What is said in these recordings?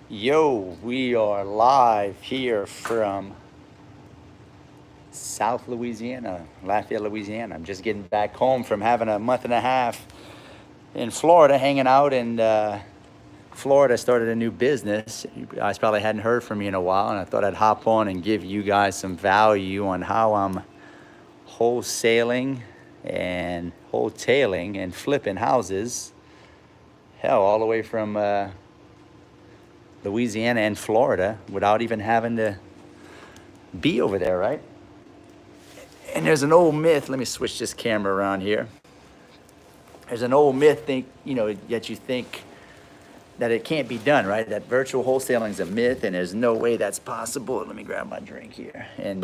Yo, we are live here from South Louisiana, Lafayette, Louisiana. I'm just getting back home from having a month and a half in Florida, hanging out in Florida. Started a new business. You guys probably hadn't heard from me in a while, and I thought I'd hop on and give you guys some value on how I'm wholesaling and wholetailing and flipping houses. Hell, all the way from Louisiana and Florida without even having to be over there, right? And there's an old myth. Let me switch this camera around here. There's an old myth, that you think that it can't be done, right? That virtual wholesaling is a myth, and there's no way that's possible. Let me grab my drink here, and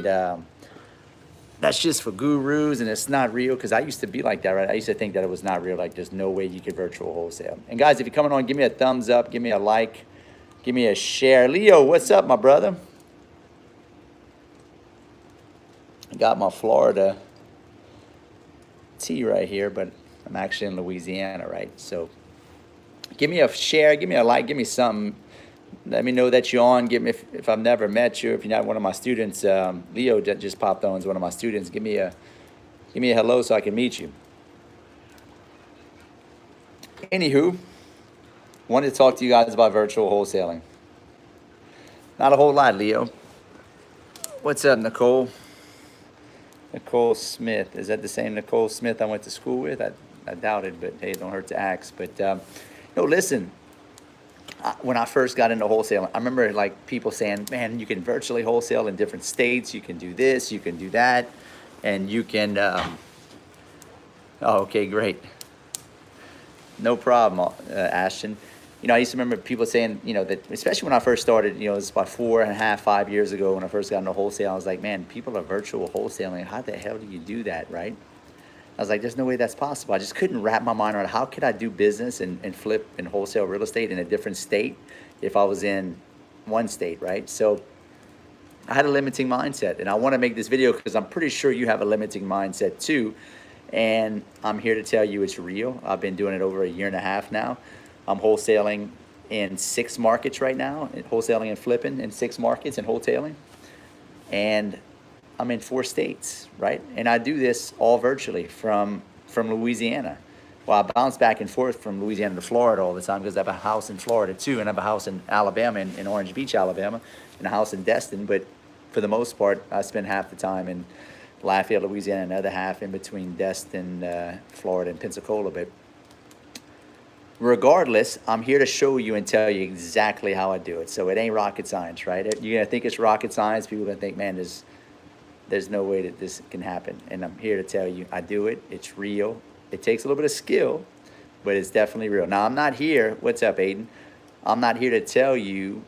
that's just for gurus, and it's not real. Because I used to be like that, right? I used to think that it was not real. Like there's no way you could virtual wholesale. And guys, if you're coming on, give me a thumbs up, give me a like, give me a share. Leo, what's up, my brother? I got my Florida tea right here, but I'm actually in Louisiana, right? So give me a share, give me a like, give me something. Let me know that you're on. Give me if I've never met you, if you're not one of my students. Leo just popped on as one of my students. Give me a hello so I can meet you. Anywho, wanted to talk to you guys about virtual wholesaling. Not a whole lot, Leo. What's up, Nicole? Nicole Smith. Is that the same Nicole Smith I went to school with? I doubt it, but hey, it don't hurt to ask. But listen. When I first got into wholesaling, I remember like people saying, "Man, you can virtually wholesale in different states. You can do this, you can do that, and you can." Oh, okay, great. No problem, Ashton. I used to remember people saying, that especially when I first started, it was about 4.5, 5 years ago when I first got into wholesale. I was like, man, people are virtual wholesaling. How the hell do you do that, right? I was like, there's no way that's possible. I just couldn't wrap my mind around how could I do business and flip and wholesale real estate in a different state if I was in one state, right? So I had a limiting mindset, and I want to make this video because I'm pretty sure you have a limiting mindset too. And I'm here to tell you it's real. I've been doing it over a year and a half now. I'm wholesaling in 6 markets right now, wholesaling and flipping in 6 markets and wholesaling. And I'm in 4 states, right? And I do this all virtually from Louisiana. Well, I bounce back and forth from Louisiana to Florida all the time because I have a house in Florida too, and I have a house in Alabama, in Orange Beach, Alabama, and a house in Destin. But for the most part, I spend half the time in Lafayette, Louisiana, and the other half in between Destin, Florida, and Pensacola. But regardless, I'm here to show you and tell you exactly how I do it. So it ain't rocket science, right? You're gonna think it's rocket science. People are gonna think, man, there's no way that this can happen. And I'm here to tell you, I do it. It's real. It takes a little bit of skill, but it's definitely real. Now, I'm not here. What's up, Aiden? I'm not here to tell you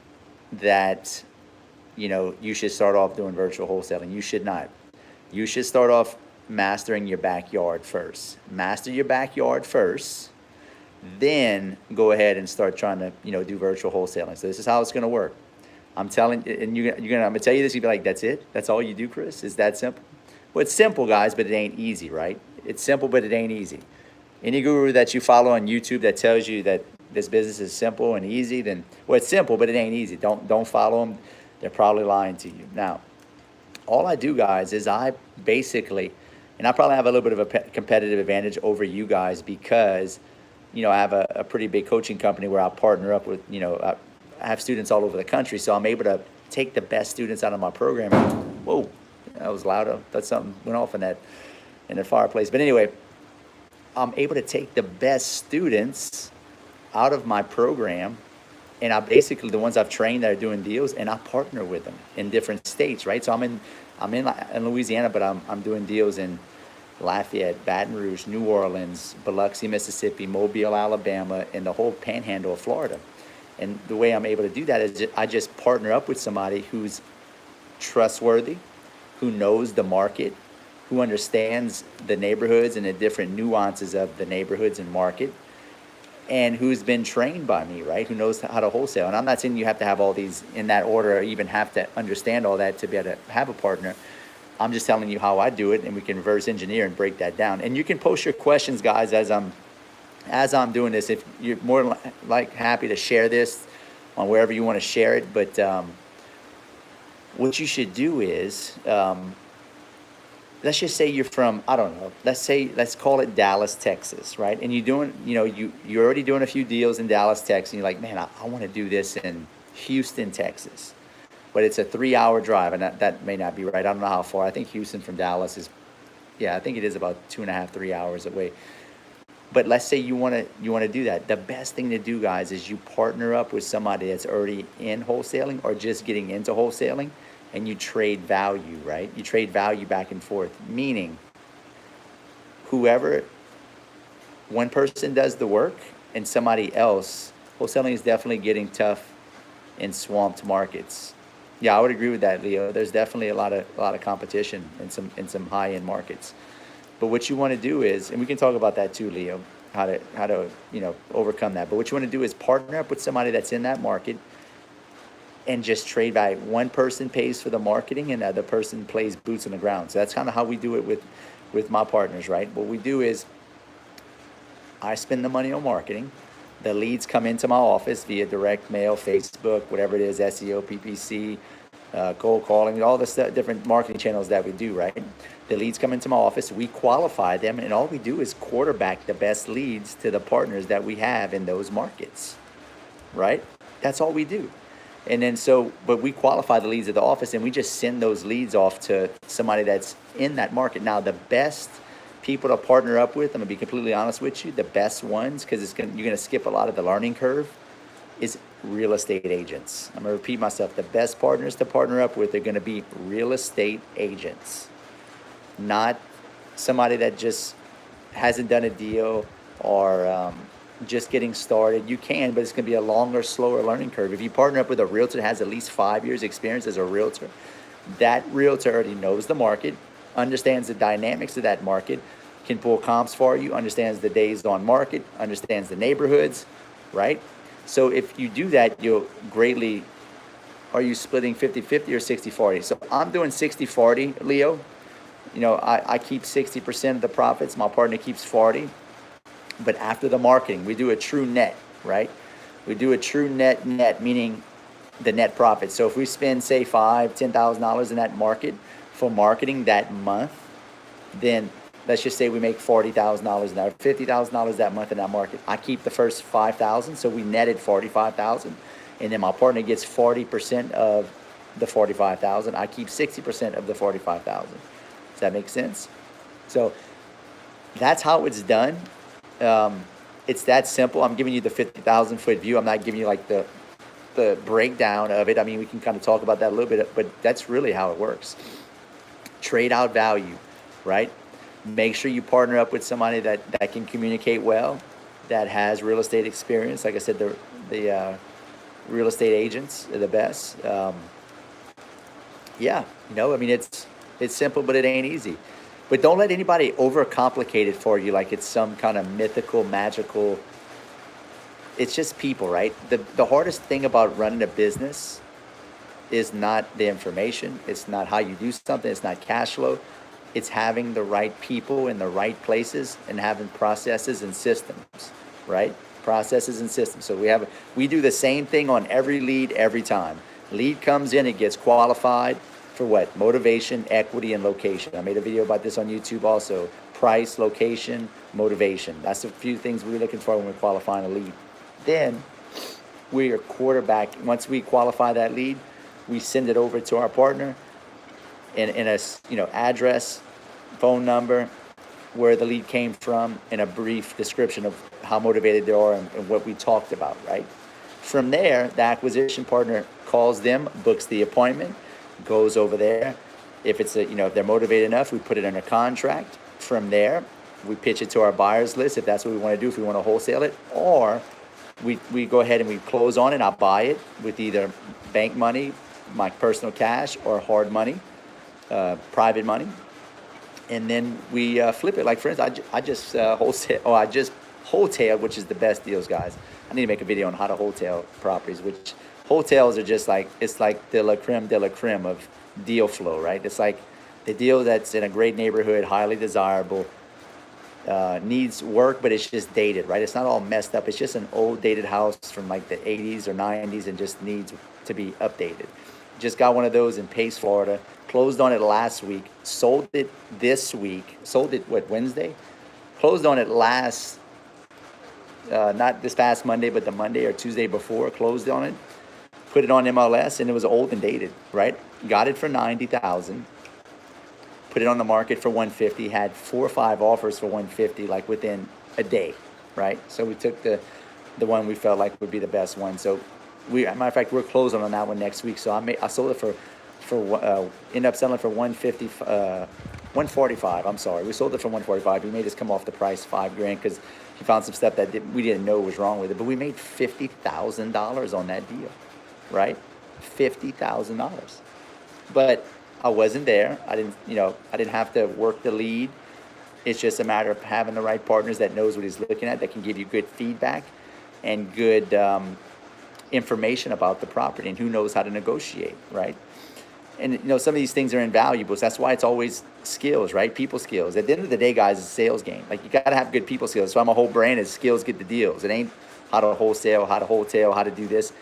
that, you should start off doing virtual wholesaling. You should not. You should start off mastering your backyard first. Master your backyard first, then go ahead and start trying to, do virtual wholesaling. So this is how it's going to work. I'm telling, and I'm gonna tell you this. You'd be like, "That's it? That's all you do, Chris? Is that simple?" Well, it's simple, guys, but it ain't easy, right? It's simple, but it ain't easy. Any guru that you follow on YouTube that tells you that this business is simple and easy, then well, it's simple, but it ain't easy. Don't follow them. They're probably lying to you. Now, all I do, guys, is I basically, and I probably have a little bit of a competitive advantage over you guys because, I have a pretty big coaching company where I partner up with, I have students all over the country, so I'm able to take the best students out of my program. Whoa, that was loud. I thought something went off in the fireplace. But anyway, I'm able to take the best students out of my program, and I basically the ones I've trained that are doing deals, and I partner with them in different states, right? So I'm in Louisiana, but I'm doing deals in Lafayette, Baton Rouge, New Orleans, Biloxi, Mississippi, Mobile, Alabama, and the whole panhandle of Florida. And the way I'm able to do that is I just partner up with somebody who's trustworthy, who knows the market, who understands the neighborhoods and the different nuances of the neighborhoods and market, and who's been trained by me, right? Who knows how to wholesale. And I'm not saying you have to have all these in that order or even have to understand all that to be able to have a partner. I'm just telling you how I do it, and we can reverse engineer and break that down. And you can post your questions, guys, as I'm doing this. If you're more like happy to share this on wherever you want to share it. But what you should do is, let's just say you're from, I don't know, let's call it Dallas, Texas, right? And you're doing, you're already doing a few deals in Dallas, Texas, and you're like, man, I want to do this in Houston, Texas. But it's a 3-hour drive, and that may not be right. I don't know how far. I think Houston from Dallas is, yeah, I think it is about 2.5, 3 hours away. But let's say you want to do that. The best thing to do, guys, is you partner up with somebody that's already in wholesaling or just getting into wholesaling, and you trade value, right? You trade value back and forth, meaning one person does the work and somebody else. Wholesaling is definitely getting tough in swamped markets. Yeah, I would agree with that, Leo. There's definitely a lot of competition in some high-end markets. But what you want to do is, and we can talk about that too, Leo, how to overcome that. But what you want to do is partner up with somebody that's in that market and just trade value. One person pays for the marketing and the other person plays boots on the ground. So that's kind of how we do it with my partners, right? What we do is I spend the money on marketing. The leads come into my office via direct mail, Facebook, whatever it is, SEO, PPC, cold calling, all the different marketing channels that we do, right? The leads come into my office, we qualify them, and all we do is quarterback the best leads to the partners that we have in those markets, right? That's all we do. And then but we qualify the leads at the office, and we just send those leads off to somebody that's in that market. Now, the best people to partner up with, I'm gonna be completely honest with you, the best ones, because you're gonna skip a lot of the learning curve, is real estate agents. I'm gonna repeat myself. The best partners to partner up with are gonna be real estate agents, not somebody that just hasn't done a deal or just getting started. You can, but it's gonna be a longer, slower learning curve. If you partner up with a realtor that has at least 5 years experience as a realtor, that realtor already knows the market, understands the dynamics of that market, can pull comps for you, understands the days on market, understands the neighborhoods, right? So if you do that, you'll greatly, are you splitting 50-50 or 60-40? So I'm doing 60-40, Leo. I keep 60% of the profits. My partner keeps 40. But after the marketing, we do a true net, right? We do a true net, meaning the net profit. So if we spend, say, $10,000 in that market for marketing that month, then let's just say we make $40,000 now, $50,000 that month in that market. I keep the first $5,000, so we netted $45,000, and then my partner gets 40% of the $45,000. I keep 60% of the $45,000. Does that make sense? So that's how it's done. It's that simple. I'm giving you the 50,000 foot view. I'm not giving you like the breakdown of it. I mean, we can kind of talk about that a little bit, but that's really how it works. Trade out value, right? Make sure you partner up with somebody that can communicate well, that has real estate experience. Like I said, the real estate agents are the best. Yeah, I mean, it's simple, but it ain't easy. But don't let anybody overcomplicate it for you like it's some kind of mythical, magical. It's just people, right? The hardest thing about running a business is not the information. It's not how you do something. It's not cash flow. It's having the right people in the right places and having processes and systems, right? Processes and systems. So we do the same thing on every lead every time. Lead comes in, it gets qualified for what? Motivation, equity, and location. I made a video about this on YouTube also. Price, location, motivation. That's a few things we're looking for when we're qualifying a lead. Then we are quarterback. Once we qualify that lead, we send it over to our partner in a address, phone number, where the lead came from, and a brief description of how motivated they are and what we talked about, right? From there, the acquisition partner calls them, books the appointment, goes over there. If it's if they're motivated enough, we put it under contract. From there, we pitch it to our buyers list if that's what we want to do, if we want to wholesale it, or we go ahead and we close on it. I buy it with either bank money, my personal cash, or hard money, private money, and then we flip it. Like for instance, I just wholesale. Oh, I just wholesale, which is the best deals, guys. I need to make a video on how to wholesale properties, which wholesales are just like, it's like de la creme of deal flow, right? It's like the deal that's in a great neighborhood, highly desirable, needs work, but it's just dated, right? It's not all messed up. It's just an old dated house from like the 80s or 90s and just needs to be updated. Just got one of those in Pace, Florida. Closed on it last week. Sold it this week. Sold it, what, Wednesday? Closed on it last, not this past Monday, but the Monday or Tuesday before. Closed on it. Put it on MLS, and it was old and dated, right? Got it for $90,000. Put it on the market for 150. Had 4 or 5 offers for 150, like within a day, right? So we took the one we felt like would be the best one. So we, as a matter of fact, we're closing on that one next week. So I sold it for ended up selling it for 150, 145. I'm sorry, we sold it for 145. He made us come off the price $5,000 because he found some stuff that we didn't know was wrong with it. But we made $50,000 on that deal, right? $50,000. But I wasn't there. I didn't have to work the lead. It's just a matter of having the right partners that knows what he's looking at, that can give you good feedback and good information about the property, and who knows how to negotiate, right? And some of these things are invaluable. So that's why it's always skills, right? People skills. At the end of the day, guys, it's a sales game. Like, you got to have good people skills. So my whole brand is skills get the deals. It ain't how to wholesale, how to do this.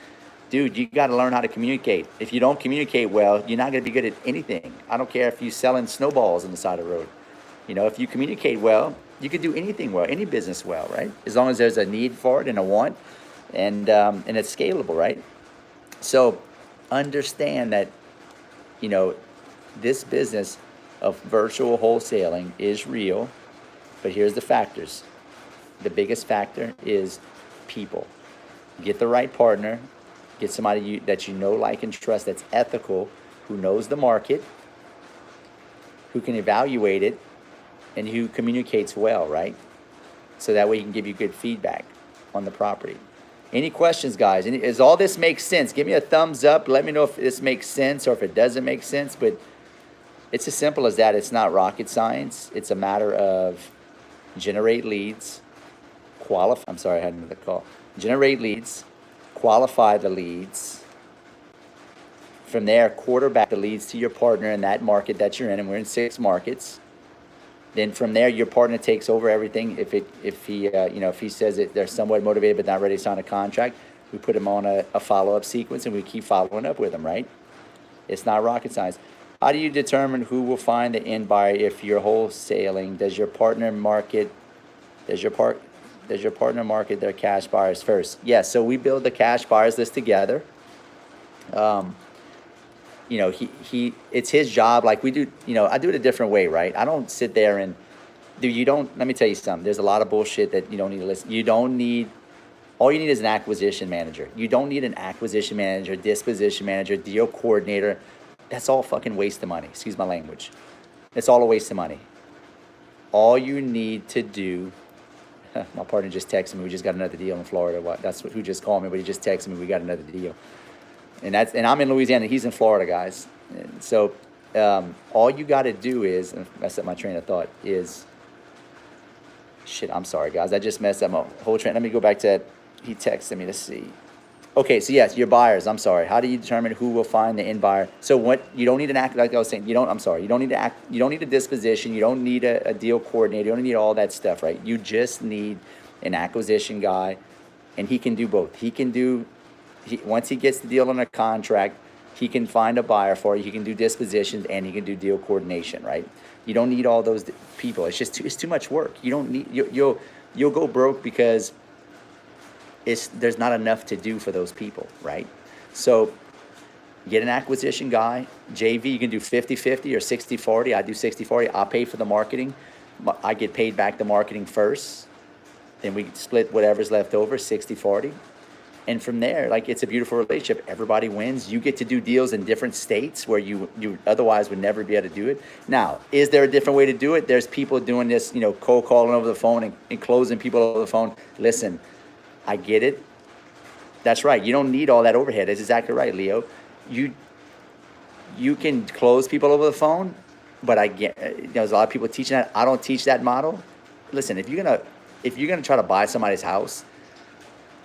Dude, you got to learn how to communicate. If you don't communicate well, you're not going to be good at anything. I don't care if you're selling snowballs on the side of the road. If you communicate well, you can do anything well, any business well, right? As long as there's a need for it and a want, and it's scalable, right? So understand that, this business of virtual wholesaling is real, but here's the factors. The biggest factor is people. Get the right partner. Get somebody that you know, like, and trust, that's ethical, who knows the market, who can evaluate it, and who communicates well, right? So that way he can give you good feedback on the property. Any questions, guys? Does all this make sense? Give me a thumbs up. Let me know if this makes sense or if it doesn't make sense. But it's as simple as that. It's not rocket science. It's a matter of generate leads, I'm sorry, I had another call. Generate leads, qualify the leads. From there, quarterback the leads to your partner in that market that you're in, and we're in 6 markets. Then from there, your partner takes over everything. If he says that they're somewhat motivated but not ready to sign a contract, we put them on a follow-up sequence, and we keep following up with them, right? It's not rocket science. How do you determine who will find the end buyer if you're wholesaling? Does your partner market their cash buyers first? Yes. So we build the cash buyers list together. It's his job. Like we do, I do it a different way, right? I don't sit there and let me tell you something. There's a lot of bullshit that you don't need to listen. All you need is an acquisition manager. You don't need an acquisition manager, disposition manager, deal coordinator. That's all fucking waste of money. Excuse my language. It's all a waste of money. All you need to do, my partner just texted me, we just got another deal in Florida. That's who just called me, but he just texted me, we got another deal. And I'm in Louisiana, he's in Florida, guys. And so all you got to do is, and mess up my train of thought, is, I'm sorry, guys. I just messed up my whole train. Let me go back to that. He texted me to see. Okay, so yes, your buyers. I'm sorry. How do you determine who will find the end buyer? So you don't need an act, like I was saying, you don't need a disposition, you don't need a deal coordinator, you don't need all that stuff, right? You just need an acquisition guy, and he can do both. Once he gets the deal on a contract, he can find a buyer for you. He can do dispositions, and he can do deal coordination, right? You don't need all those people. It's just it's too much work. You don't need you'll go broke because there's not enough to do for those people, right? So get an acquisition guy. JV, you can do 50-50 or 60-40. I do 60-40. I'll pay for the marketing. I get paid back the marketing first. Then we split whatever's left over, 60-40. And from there, like, it's a beautiful relationship. Everybody wins. You get to do deals in different states where you otherwise would never be able to do it. Now, is there a different way to do it? There's people doing this, cold calling over the phone and closing people over the phone. Listen, I get it. That's right. You don't need all that overhead. That's exactly right, Leo. You can close people over the phone, but I get there's a lot of people teaching that. I don't teach that model. Listen, if you're gonna try to buy somebody's house,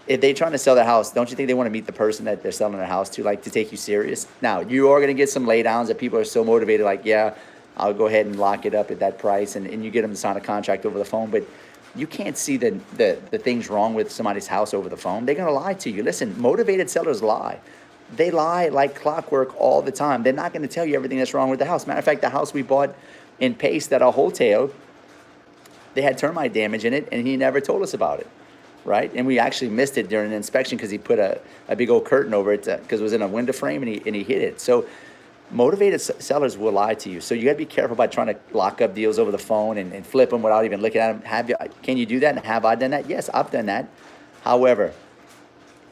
if they're trying to sell their house, don't you think they want to meet the person that they're selling their house to, like, to take you serious? Now, you are going to get some laydowns that people are so motivated, like, yeah, I'll go ahead and lock it up at that price, and you get them to sign a contract over the phone. But you can't see the things wrong with somebody's house over the phone. They're going to lie to you. Listen, motivated sellers lie. They lie like clockwork all the time. They're not going to tell you everything that's wrong with the house. Matter of fact, the house we bought in Pace that I wholesale, they had termite damage in it, and he never told us about it, right? And we actually missed it during an inspection because he put a big old curtain over it because it was in a window frame, and he hit it. So motivated sellers will lie to you. So you got to be careful about trying to lock up deals over the phone and flip them without even looking at them. Can you do that? And have I done that? Yes, I've done that. However,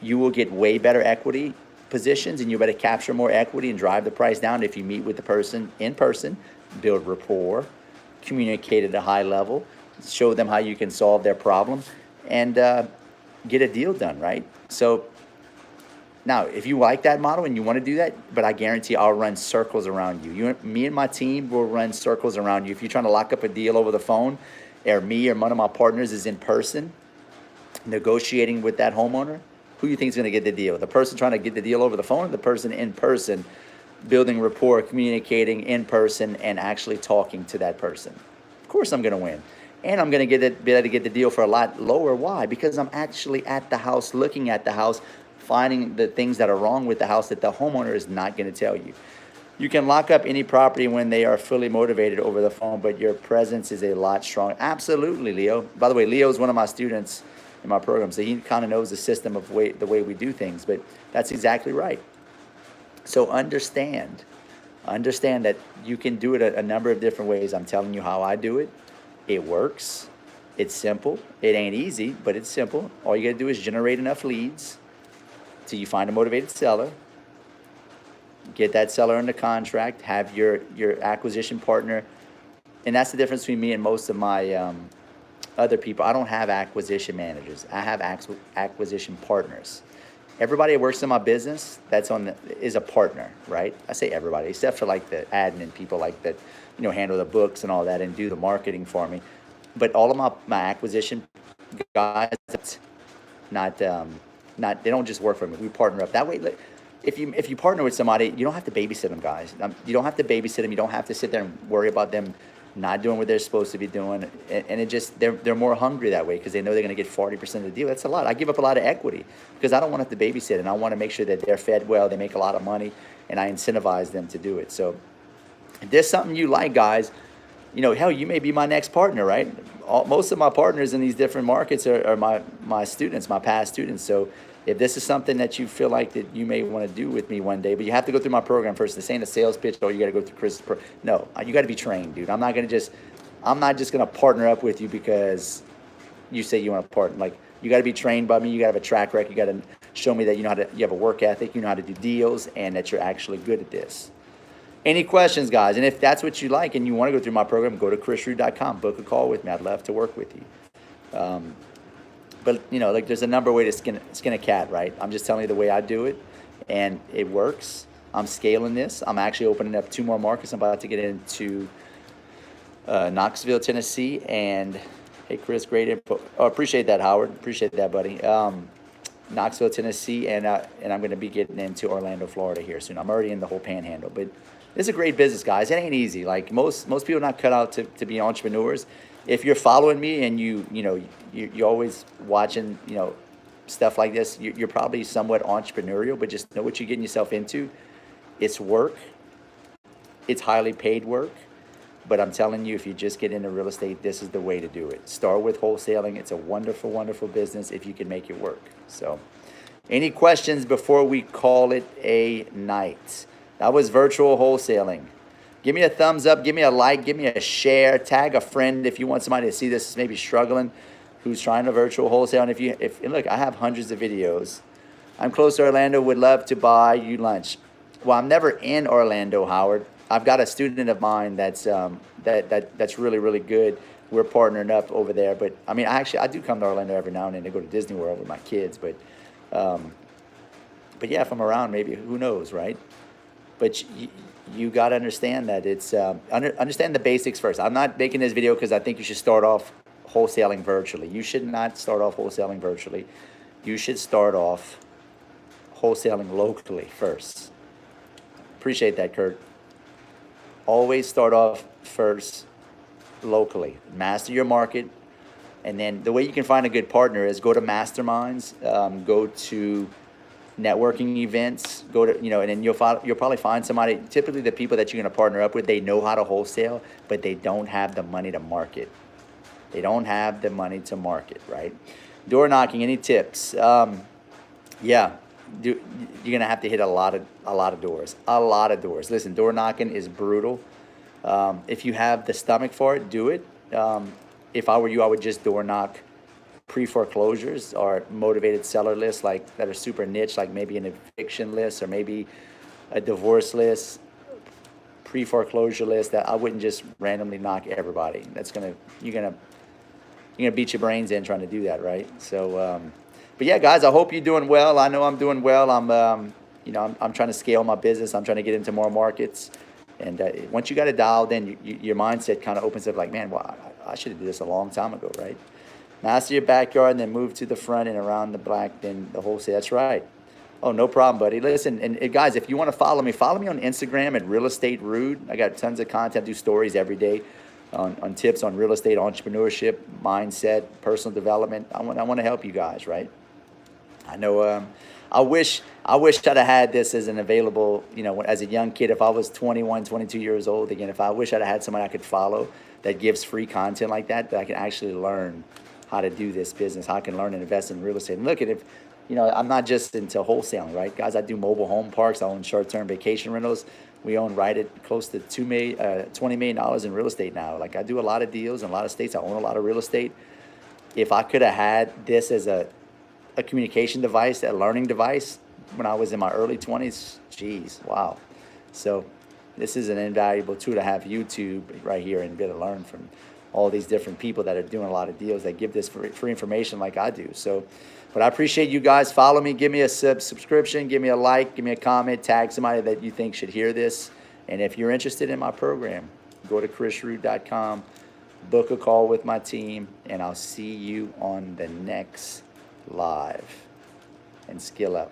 you will get way better equity positions, and you better capture more equity and drive the price down if you meet with the person in person, build rapport, communicate at a high level, show them how you can solve their problem, and get a deal done, right? So now, if you like that model and you want to do that, but I guarantee I'll run circles around you. Me and my team will run circles around you. If you're trying to lock up a deal over the phone, or me or one of my partners is in person negotiating with that homeowner, who you think is going to get the deal? The person trying to get the deal over the phone, or the person in person, building rapport, communicating in person, and actually talking to that person? Of course I'm going to win. And I'm going to be able to get the deal for a lot lower. Why? Because I'm actually at the house, looking at the house, finding the things that are wrong with the house that the homeowner is not going to tell you. You can lock up any property when they are fully motivated over the phone, but your presence is a lot stronger. Absolutely, Leo. By the way, Leo is one of my students in my program, so he kind of knows the system of the way we do things, but that's exactly right. So understand that you can do it a number of different ways. I'm telling you how I do it. It works. It's simple. It ain't easy, but it's simple. All you got to do is generate enough leads till you find a motivated seller, get that seller under contract, have your acquisition partner. And that's the difference between me and most of my other people. I don't have acquisition managers. I have acquisition partners. Everybody that works in my business is a partner, right? I say everybody, except for like the admin people like that, handle the books and all that and do the marketing for me. But all of my acquisition guys, they don't just work for me. We partner up. That way, if you partner with somebody, you don't have to babysit them, guys. You don't have to babysit them. You don't have to sit there and worry about them not doing what they're supposed to be doing. And it just, they're more hungry that way because they know they're going to get 40% of the deal. That's a lot. I give up a lot of equity because I don't want to have to babysit, and I want to make sure that they're fed well, they make a lot of money, and I incentivize them to do it. So if there's something you like, guys, hell, you may be my next partner, right? Most of my partners in these different markets are my students, my past students. So if this is something that you feel like that you may want to do with me one day, but you have to go through my program first. This ain't a sales pitch, or you got to go through Chris's No, you got to be trained, dude. I'm not just going to partner up with you because you say you want to partner. Like, you got to be trained by me. You got to have a track record. You got to show me that you have a work ethic, you know how to do deals, and that you're actually good at this. Any questions, guys? And if that's what you like and you want to go through my program, go to chrisrood.com. Book a call with me. I'd love to work with you. But, there's a number of ways to skin a cat, right? I'm just telling you the way I do it, and it works. I'm scaling this. I'm actually opening up 2 more markets. I'm about to get into Knoxville, Tennessee, and hey, Chris, great info. Oh, appreciate that, Howard. Appreciate that, buddy. Knoxville, Tennessee, and I'm going to be getting into Orlando, Florida here soon. I'm already in the whole panhandle, but it's a great business, guys. It ain't easy. Like most people are not cut out to be entrepreneurs. If you're following me and you're always watching, stuff like this, you're probably somewhat entrepreneurial, but just know what you're getting yourself into. It's work. It's highly paid work. But I'm telling you, if you just get into real estate, this is the way to do it. Start with wholesaling. It's a wonderful, wonderful business if you can make it work. So, any questions before we call it a night? That was virtual wholesaling. Give me a thumbs up. Give me a like. Give me a share. Tag a friend if you want somebody to see this maybe struggling, who's trying to virtual wholesale. And if look, I have hundreds of videos. I'm close to Orlando. Would love to buy you lunch. Well, I'm never in Orlando, Howard. I've got a student of mine that's really, really good. We're partnering up over there. But I mean, I do come to Orlando every now and then to go to Disney World with my kids. But yeah, if I'm around, maybe, who knows, right? But you got to understand that it's understand the basics first. I'm not making this video because I think you should start off wholesaling virtually. You should not start off wholesaling virtually. You should start off wholesaling locally first. Appreciate that, Kurt. always start off first locally. Master your market. And then the way you can find a good partner is go to masterminds, go to networking events, go to, and then you'll probably find somebody. Typically the people that you're going to partner up with, they know how to wholesale, but they don't have the money to market. They don't have the money to market, right? Door knocking, any tips? Yeah, you're going to have to hit a lot of doors. Listen, door knocking is brutal. If you have the stomach for it, do it. If I were you, I would just door knock pre-foreclosures or motivated seller lists that are super niche, like maybe an eviction list or maybe a divorce list, pre-foreclosure list. That I wouldn't just randomly knock everybody. You're gonna beat your brains in trying to do that, right? So, but yeah, guys, I hope you're doing well. I know I'm doing well. I'm trying to scale my business. I'm trying to get into more markets. And once you got it dialed in, your mindset kind of opens up like, man, well, I should have did this a long time ago, right? Master your backyard and then move to the front and around the back, then the wholesale. That's right. Oh, no problem, buddy. Listen, and guys, if you want to follow me on Instagram at Real Estate Rood. I got tons of content, do stories every day on tips on real estate, entrepreneurship, mindset, personal development. I want to help you guys, right? I know. I wish I'd have had this as an available, as a young kid. If I was 21, 22 years old, again, I wish I'd have had somebody I could follow that gives free content like that I can actually learn how to do this business, how I can learn and invest in real estate. And look at if, I'm not just into wholesaling, right? Guys, I do mobile home parks. I own short-term vacation rentals. We own right at close to $20 million in real estate now. Like I do a lot of deals in a lot of states. I own a lot of real estate. If I could have had this as a communication device, a learning device when I was in my early 20s, geez, wow. So this is an invaluable tool to have YouTube right here and be able to learn from all these different people that are doing a lot of deals that give this free information like I do. So, but I appreciate you guys. Follow me, give me a subscription, give me a like, give me a comment, tag somebody that you think should hear this. And if you're interested in my program, go to chrisrood.com, book a call with my team, and I'll see you on the next live. And skill up.